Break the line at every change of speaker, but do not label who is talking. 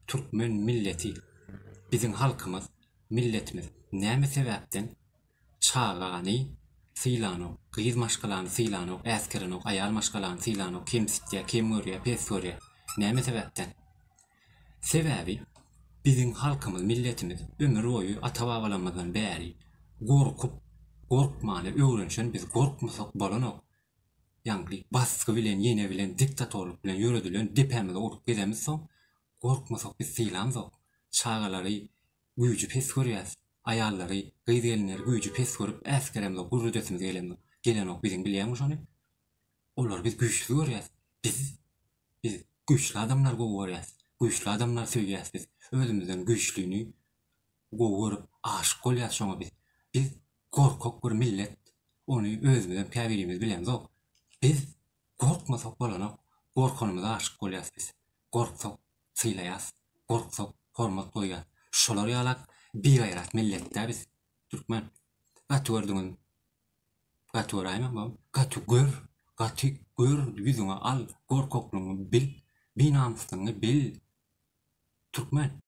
Türkmen milleti, bizim halkımız, milletimiz näme sebäpden çağlany sylanok, gyz maşgalany sylanok, äskerenok, ayal maşgalany sylanok, kim sitýär, kim görýär, pes görýär. Näme sebäpden? Sebäbi bizim halkymyz, milletimiz ömür boyu ata-babalarymyzdan bäri gorkup, gorkmany öwrenşen biz gorkmasak bolanok. Ýagny baskı bilen, ýene bilen, diktatorluk bilen ýöredilen depemize oturup gezemiz soň gorkmasak biz sylanjok. Çağalary güýji pes görýäs. Ayallary, gyz gelinleri güýji pes görüp äskeremde gurrudesimiz gelenok bizim bilýärmiş ony. Olar biz güýçli görýäs. Biz güýçli adamlar görýäs. Güýçli adamlar söýýäs biz. Özümizden güýçlüni görüp aşyk bolýas şoňa biz. Biz gorkak bir millet. Ony özümizden päbirimiz bilenjok. Biz gorkmasak bolanok. Gorkanymyza aşyk bolýas biz. Gorksak sylaýas. Gorksak hormat goýýas. Şolar ýalak bir-gaýrat milletde biz. Türkmen. Gaty gördüňiz. Gaty göräýmem. Gaty gör. Gaty gör. Ýüzüňe al. Gorkaklygyny bil. Binamsyňy bil. Türkmen.